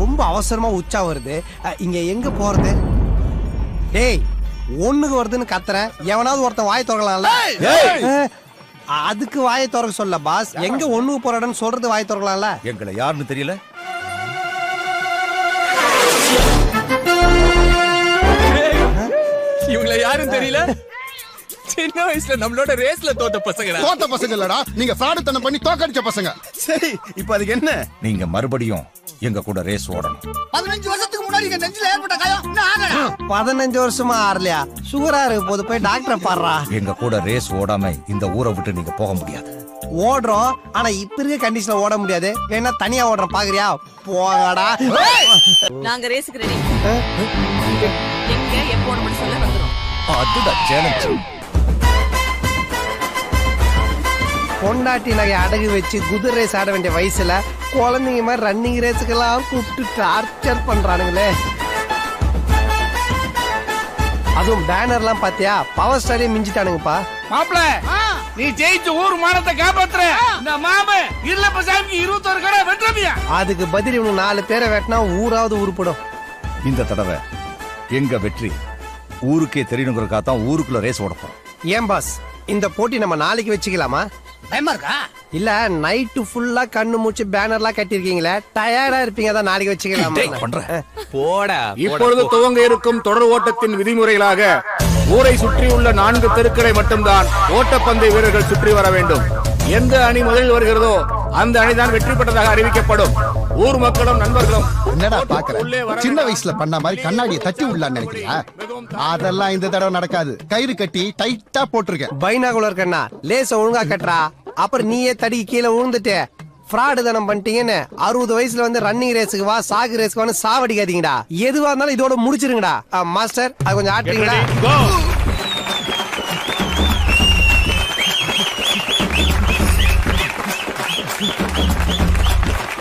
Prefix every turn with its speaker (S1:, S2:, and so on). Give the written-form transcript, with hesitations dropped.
S1: ரொம்ப அவசரமா உச்சா வருது. இங்க எங்க போறது? டேய், ஒண்ணுக்கு வருதுன்னு கத்துறேன். எவனாவது ஒருத்தன் வாயை திறக்கலாம்ல? அதுக்கு வாயை திறக்க சொல்ல பாஸ். எங்க ஒண்ணுக்கு போறடன்னு சொல்றது வாயை திறக்கலாம்ல?
S2: எங்களை யாருன்னு தெரியல.
S3: இவங்களை யாரும் தெரியல. சின்ன வயசுல நம்மளோட ரேஸ்ல தோத்த பசங்க
S4: இல்லடா, நீங்க ஃப்ராடுத்தனம் பண்ணி தோக்கடிச்ச பசங்க.
S2: சரி, இப்ப அதுக்கு என்ன? நீங்க மறுபடியும் எங்க கூட ரேஸ் ஓடணும்.
S5: 15 வருஷத்துக்கு முன்னாடி எங்க நெஞ்சில ஏற்பட்ட காயம் இன்னும் ஆகல.
S1: 15 வருஷமா ஆறலையா? சுகரா இருக்கு போது போய் டாக்டரை பாடுறா.
S2: எங்க கூட ரேஸ் ஓடாம இந்த ஊரை விட்டு நீங்க போக முடியாது.
S1: ஓடுறோம், ஆனா இப்ப இருக்க கண்டிஷன்ல ஓட முடியாது. வேணா தனியா ஓடுறோம், பாக்குறியா? போங்கடா.
S6: நாங்க ரேஸ்க்கு ரெடி. எங்க எப்போ மட்டும் சொல்ல வந்துரும்.
S2: அதுதான் சேலஞ்ச்.
S1: பொண்டாட்டி நகை அடகு வச்சு குதிரை ரேஸ் ஆட வேண்டிய வயசுல குழந்தைங்க மாதிரி ரன்னிங் ரேஸுக்கெல்லாம் கூப்பிட்டு டார்ச்சர் பண்றானுங்களே. அதுவும் பேனர்லாம் பாத்தியா? பவர் ஸ்டாரே மிஞ்சிட்டானுங்கப்பா.
S7: மாப்ள, நீ ஜெயிச்சு ஊர் மானத்தை காப்பாத்துற. இந்த மாம இல்லப்ப சாமிக்கு 21 கடை வெட்டறமியா?
S1: அதுக்கு பதில் இவங்க 4 பேரை வெட்டினா ஊராவது உருப்படும்.
S2: இந்த தடவை எங்க வெற்றி ஊருக்கே தெரியணுங்கிறதுக்காக தான் ஊருக்குள்ள ரேஸ் ஓட போறோம்.
S1: ஏன் பாஸ், இந்த போட்டி நம்ம நாளைக்கு வச்சுக்கலாமா?
S5: பயமா இருக்கா?
S1: இல்ல, நைட்டு ஃபுல்லா கண்ணு மூச்சு பேனர்லாம் கட்டிருக்கீங்களே, டயர்டா இருப்பீங்க, தான் நாளைக்கு வச்சுக்கலாமா?
S3: போடா.
S7: இப்பொழுது துவங்க இருக்கும் தொடர் ஓட்டத்தின் விதிமுறைகளாக ஊரை சுற்றியுள்ள 4 தெருக்களை மட்டும்தான் ஓட்டப்பந்தய வீரர்கள் சுற்றி வர வேண்டும். எந்த அணி முதலில் வருகிறதோ அந்த அணிதான் வெற்றி பெற்றதாக அறிவிக்கப்படும். ஊர் மக்களும் நண்பர்களும்
S4: என்னடா பாக்குற? சின்ன வயசுல பண்ண மாதிரி கண்ணாடியை தட்டி விடலான்னு நினைக்கிறியா? அதெல்லாம் இந்த தடவை நடக்காது. கயிறு கட்டி டைட்டா போட்டிருக்கேன்.
S1: பைனாகுலர் கண்ணா, லேச ஒழுங்கா கட்டுறா. அப்புறம் நீயே தடி கீழே விழுந்துட்டு ஃப்ராடு தனம் பண்ணிட்டீங்கன்னு 60 வயசுல வந்து ரன்னிங் ரேஸுக்கு வா, சாகு ரேஸுக்கு வான்னு சாவடிக்காதீங்கடா. எதுவா இருந்தாலும் இதோட முடிச்சிருங்கடா. மாஸ்டர், அது கொஞ்சம் ஆட்டுறீங்களா?